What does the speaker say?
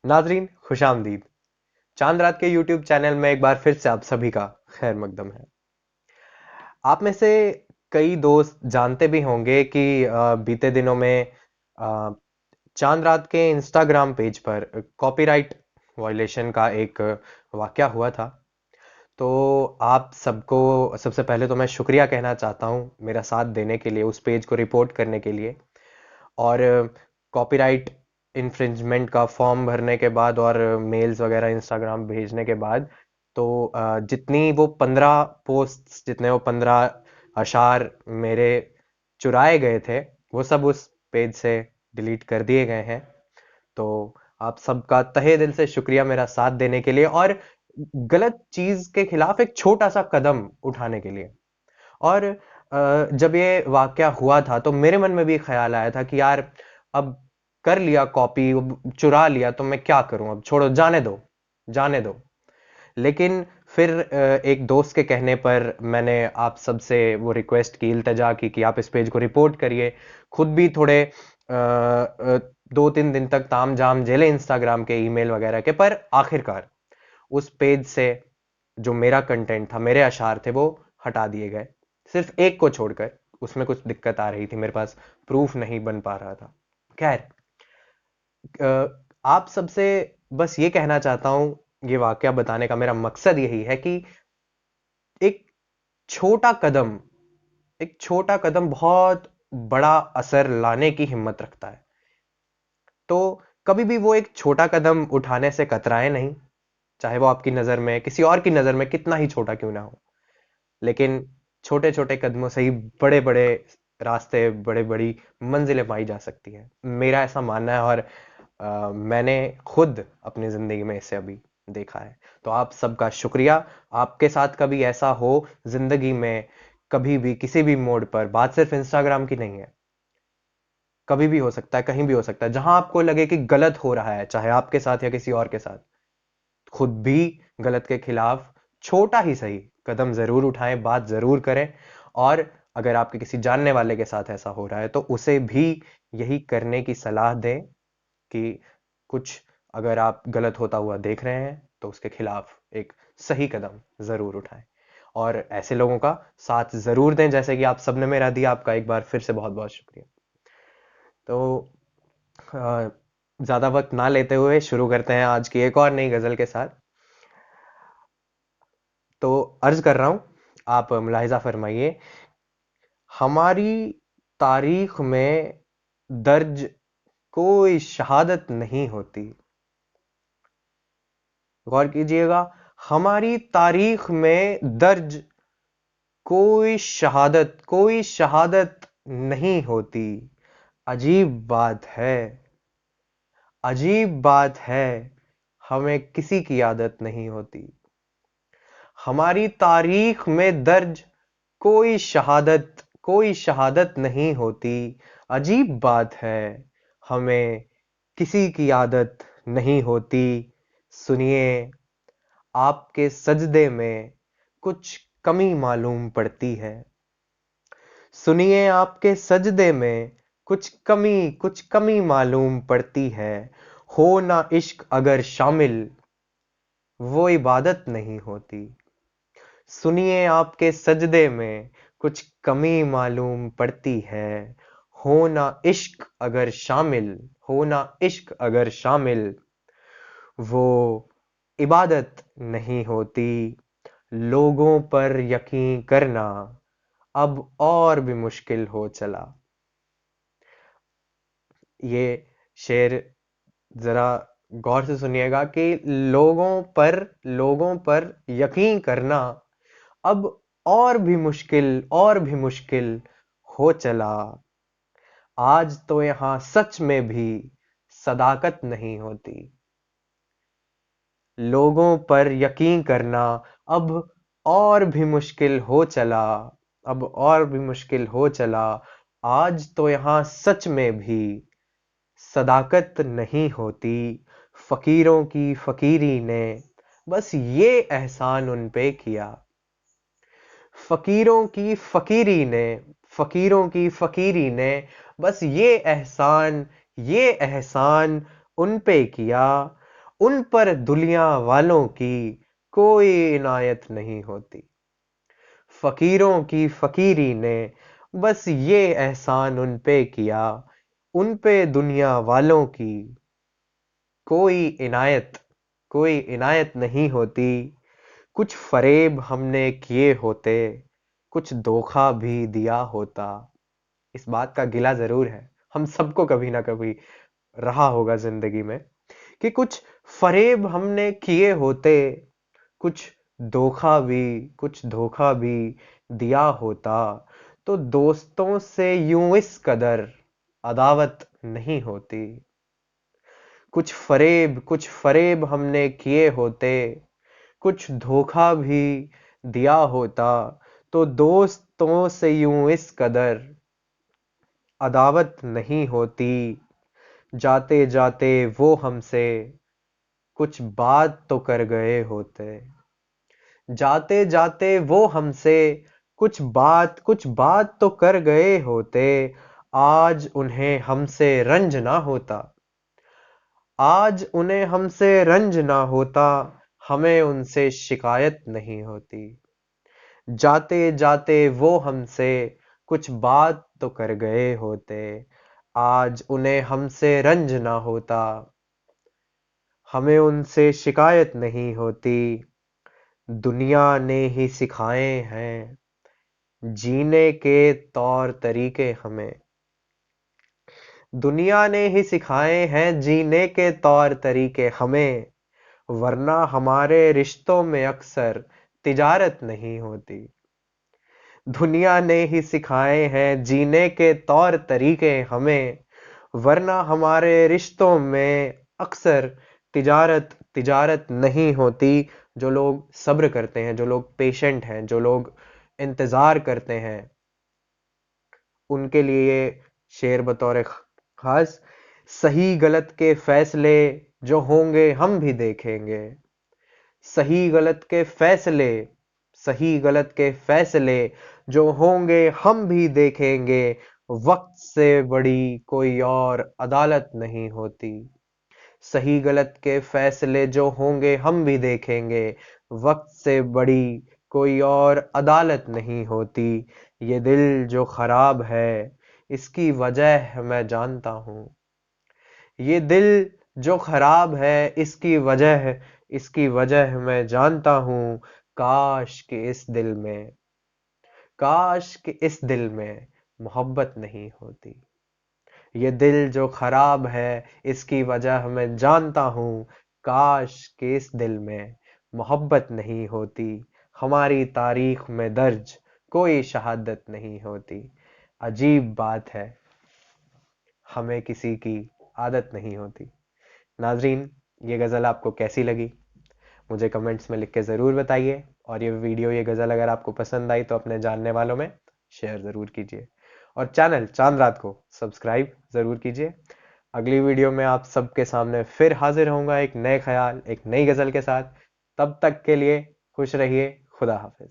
नाजरीन खुशामदीद। चांद रात के यूट्यूब चैनल में एक बार फिर से आप सभी का खैर मकदम है। आप में से कई दोस्त जानते भी होंगे कि बीते दिनों में अ, चांद रात के इंस्टाग्राम पेज पर कॉपीराइट वायलेशन का एक वाकया हुआ था। तो आप सबको सबसे पहले तो मैं शुक्रिया कहना चाहता हूँ मेरा साथ देने के लिए, उस पेज को रिपोर्ट करने के लिए। और कॉपीराइट इन्फ्रिंजमेंट का फॉर्म भरने के बाद और मेल्स वगैरह इंस्टाग्राम भेजने के बाद तो जितनी वो 15 पोस्ट्स, जितने वो 15 अशार मेरे चुराए गए थे, वो सब उस पेज से डिलीट कर दिए गए हैं। तो आप सबका तहे दिल से शुक्रिया मेरा साथ देने के लिए और गलत चीज के खिलाफ एक छोटा सा कदम उठाने के लिए। और जब ये वाकया हुआ था तो मेरे मन में भी ख्याल आया था कि यार, अब कर लिया कॉपी, चुरा लिया तो मैं क्या करूं, अब छोड़ो, जाने दो, जाने दो। लेकिन फिर एक दोस्त के कहने पर मैंने आप सबसे वो रिक्वेस्ट की, इल्तजा की कि आप इस पेज को रिपोर्ट करिए। खुद भी थोड़े 2-3 दिन तक ताम झाम झेले इंस्टाग्राम के ईमेल वगैरह के, पर आखिरकार उस पेज से जो मेरा कंटेंट था, मेरे अशार थे, वो हटा दिए गए। सिर्फ एक को छोड़कर। उसमें कुछ दिक्कत आ रही थी, मेरे पास प्रूफ नहीं बन पा रहा था। खैर, आप सबसे बस ये कहना चाहता हूं, ये वाकया बताने का मेरा मकसद यही है कि एक छोटा कदम एक छोटा कदम बहुत बड़ा असर लाने की हिम्मत रखता है। तो कभी भी वो एक छोटा कदम उठाने से कतराए नहीं, चाहे वो आपकी नजर में, किसी और की नजर में कितना ही छोटा क्यों ना हो। लेकिन छोटे छोटे कदमों से ही बड़े बड़े रास्ते, बड़े बड़ी मंजिलें पाई जा सकती हैं, मेरा ऐसा मानना है। और मैंने खुद अपनी जिंदगी में इसे अभी देखा है। तो आप सबका शुक्रिया। आपके साथ कभी ऐसा हो जिंदगी में, कभी भी किसी भी मोड़ पर, बात सिर्फ इंस्टाग्राम की नहीं है, कभी भी हो सकता है, कहीं भी हो सकता है, जहां आपको लगे कि गलत हो रहा है, चाहे आपके साथ या किसी और के साथ, खुद भी गलत के खिलाफ छोटा ही सही कदम जरूर उठाएं, बात जरूर करें। और अगर आपके किसी जानने वाले के साथ ऐसा हो रहा है तो उसे भी यही करने की सलाह दें कि कुछ अगर आप गलत होता हुआ देख रहे हैं तो उसके खिलाफ एक सही कदम जरूर उठाएं। और ऐसे लोगों का साथ जरूर दें जैसे कि आप सबने मेरा दिया। आपका एक बार फिर से बहुत बहुत शुक्रिया। तो अ, ज्यादा वक्त ना लेते हुए शुरू करते हैं आज की एक और नई गजल के साथ। तो अर्ज कर रहा हूं, आप मुलाहिजा फरमाइए। हमारी तारीख में दर्ज कोई शहादत नहीं होती। गौर कीजिएगा, हमारी तारीख में दर्ज कोई शहादत नहीं होती। अजीब बात है, अजीब बात है, हमें किसी की आदत नहीं होती। हमारी तारीख में दर्ज कोई शहादत नहीं होती। अजीब बात है, हमें किसी की आदत नहीं होती। सुनिए, आपके सजदे में कुछ कमी मालूम पड़ती है। सुनिए, आपके सजदे में कुछ कमी मालूम पड़ती है। हो ना इश्क अगर शामिल, वो इबादत नहीं होती। सुनिए, आपके सजदे में कुछ कमी मालूम पड़ती है। हो ना इश्क अगर शामिल, हो ना इश्क अगर शामिल, वो इबादत नहीं होती। लोगों पर यकीन करना अब और भी मुश्किल हो चला। ये शेर जरा गौर से सुनिएगा कि लोगों पर यकीन करना अब और भी मुश्किल हो चला। आज तो यहां सच में भी सदाकत नहीं होती। लोगों पर यकीन करना अब और भी मुश्किल हो चला। अब और भी मुश्किल हो चला। आज तो यहां सच में भी सदाकत नहीं होती। फकीरों की फकीरी ने बस ये एहसान उन पे किया। फकीरों की फकीरी ने फकीरों की फकीरी ने बस ये एहसान उन पे किया। उन पर दुनिया वालों की कोई इनायत नहीं होती। फकीरों की फकीरी ने बस ये एहसान उन पे किया, उन पे दुनिया वालों की कोई इनायत नहीं होती। कुछ फरेब हमने किए होते, कुछ धोखा भी दिया होता। इस बात का गिला जरूर है, हम सबको कभी ना कभी रहा होगा जिंदगी में, कि कुछ फरेब हमने किए होते, कुछ कुछ धोखा भी दिया होता, तो दोस्तों से यूं इस कदर अदावत नहीं होती। कुछ फरेब हमने किए होते, कुछ धोखा भी दिया होता, तो दोस्तों से यूं इस कदर अदावत नहीं होती। जाते जाते वो हमसे कुछ बात तो कर गए होते। जाते जाते वो हमसे कुछ बात तो कर गए होते। आज उन्हें हमसे रंज ना होता। आज उन्हें हमसे रंज ना होता, हमें उनसे शिकायत नहीं होती। जाते जाते वो हमसे कुछ बात तो कर गए होते। आज उन्हें हमसे रंज ना होता, हमें उनसे शिकायत नहीं होती। दुनिया ने ही सिखाए हैं जीने के तौर तरीके हमें। दुनिया ने ही सिखाए हैं जीने के तौर तरीके हमें, वरना हमारे रिश्तों में अक्सर तिजारत नहीं होती। दुनिया ने ही सिखाए हैं जीने के तौर तरीके हमें, वरना हमारे रिश्तों में अक्सर तिजारत नहीं होती। जो लोग सब्र करते हैं, जो लोग पेशेंट हैं, जो लोग इंतजार करते हैं, उनके लिए शेर बतौर खास, सही गलत के फैसले जो होंगे हम भी देखेंगे। सही गलत के फैसले सही गलत के फैसले जो होंगे हम भी देखेंगे। वक्त से बड़ी कोई और अदालत नहीं होती। सही गलत के फैसले जो होंगे हम भी देखेंगे। वक्त से बड़ी कोई और अदालत नहीं होती। ये दिल जो खराब है इसकी वजह मैं जानता हूँ। ये दिल जो खराब है इसकी वजह मैं जानता हूँ। काश कि इस दिल में काश कि इस दिल में मोहब्बत नहीं होती। ये दिल जो खराब है इसकी वजह मैं जानता हूँ। काश कि इस दिल में मोहब्बत नहीं होती। हमारी तारीख में दर्ज कोई शहादत नहीं होती। अजीब बात है, हमें किसी की आदत नहीं होती। नाजरीन, ये गज़ल आपको कैसी लगी मुझे कमेंट्स में लिख के ज़रूर बताइए, और ये गज़ल अगर आपको पसंद आई तो अपने जानने वालों में शेयर ज़रूर कीजिए, और चैनल चांद रात को सब्सक्राइब ज़रूर कीजिए। अगली वीडियो में आप सबके सामने फिर हाजिर होऊंगा एक नए ख्याल, एक नई गज़ल के साथ। तब तक के लिए खुश रहिए। खुदा हाफिज।